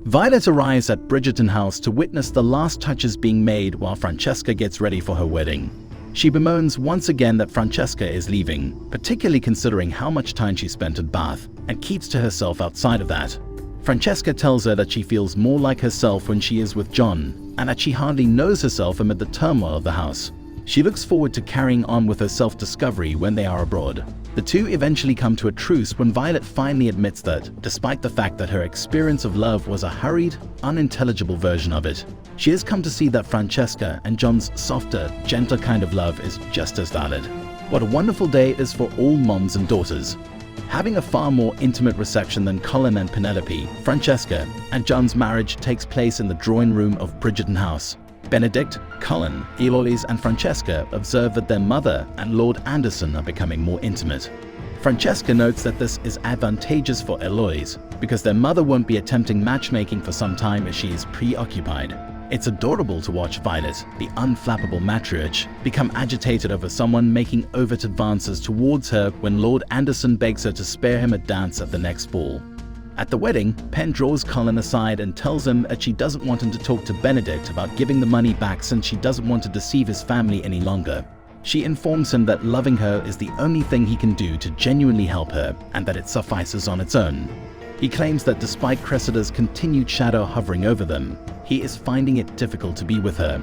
Violet arrives at Bridgerton house to witness the last touches being made while Francesca gets ready for her wedding. She bemoans once again that Francesca is leaving, particularly considering how much time she spent at Bath, and keeps to herself outside of that. Francesca tells her that she feels more like herself when she is with John, and that she hardly knows herself amid the turmoil of the house. She looks forward to carrying on with her self-discovery when they are abroad. The two eventually come to a truce when Violet finally admits that, despite the fact that her experience of love was a hurried, unintelligible version of it, she has come to see that Francesca and John's softer, gentler kind of love is just as valid. What a wonderful day it is for all moms and daughters. Having a far more intimate reception than Colin and Penelope, Francesca and John's marriage takes place in the drawing room of Bridgerton house. Benedict, Colin, Eloise and Francesca observe that their mother and Lord Anderson are becoming more intimate. Francesca notes that this is advantageous for Eloise because their mother won't be attempting matchmaking for some time as she is preoccupied. It's adorable to watch Violet, the unflappable matriarch, become agitated over someone making overt advances towards her when Lord Anderson begs her to spare him a dance at the next ball. At the wedding, Pen draws Colin aside and tells him that she doesn't want him to talk to Benedict about giving the money back since she doesn't want to deceive his family any longer. She informs him that loving her is the only thing he can do to genuinely help her and that it suffices on its own. He claims that despite Cressida's continued shadow hovering over them, he is finding it difficult to be with her.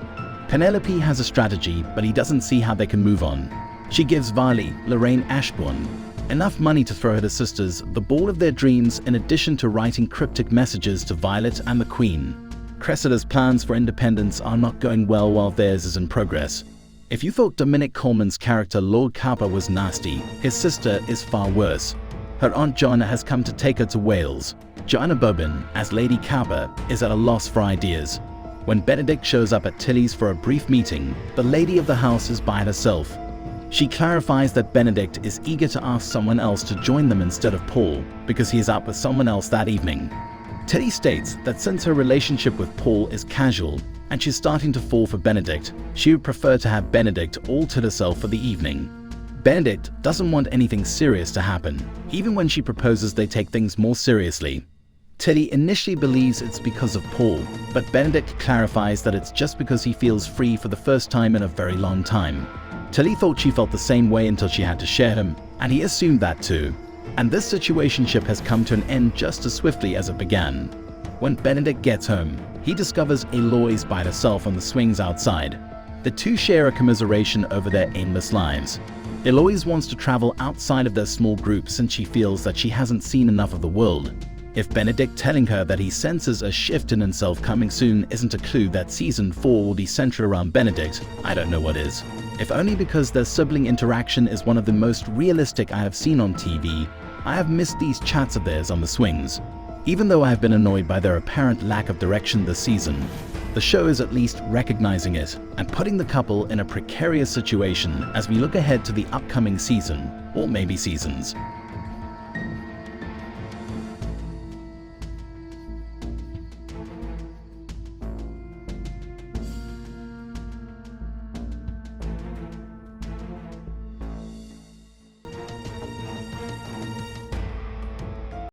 Penelope has a strategy, but he doesn't see how they can move on. She gives Varley, Lorraine Ashbourne, enough money to throw her sisters the ball of their dreams in addition to writing cryptic messages to Violet and the Queen. Cressida's plans for independence are not going well while theirs is in progress. If you thought Dominic Coleman's character Lord Cowper was nasty, his sister is far worse. Her Aunt Joanna has come to take her to Wales. Joanna Bobin, as Lady Cowper, is at a loss for ideas. When Benedict shows up at Tilly's for a brief meeting, the lady of the house is by herself. She clarifies that Benedict is eager to ask someone else to join them instead of Paul because he is out with someone else that evening. Tilly states that since her relationship with Paul is casual and she's starting to fall for Benedict, she would prefer to have Benedict all to herself for the evening. Benedict doesn't want anything serious to happen, even when she proposes they take things more seriously. Tilly initially believes it's because of Paul, but Benedict clarifies that it's just because he feels free for the first time in a very long time. Tilly thought she felt the same way until she had to share him, and he assumed that too. And this situationship has come to an end just as swiftly as it began. When Benedict gets home, he discovers Eloise by herself on the swings outside. The two share a commiseration over their aimless lives. Eloise wants to travel outside of their small group since she feels that she hasn't seen enough of the world. If Benedict telling her that he senses a shift in himself coming soon isn't a clue that season 4 will be centered around Benedict, I don't know what is. If only because their sibling interaction is one of the most realistic I have seen on TV, I have missed these chats of theirs on the swings. Even though I have been annoyed by their apparent lack of direction this season, the show is at least recognizing it and putting the couple in a precarious situation as we look ahead to the upcoming season, or maybe seasons.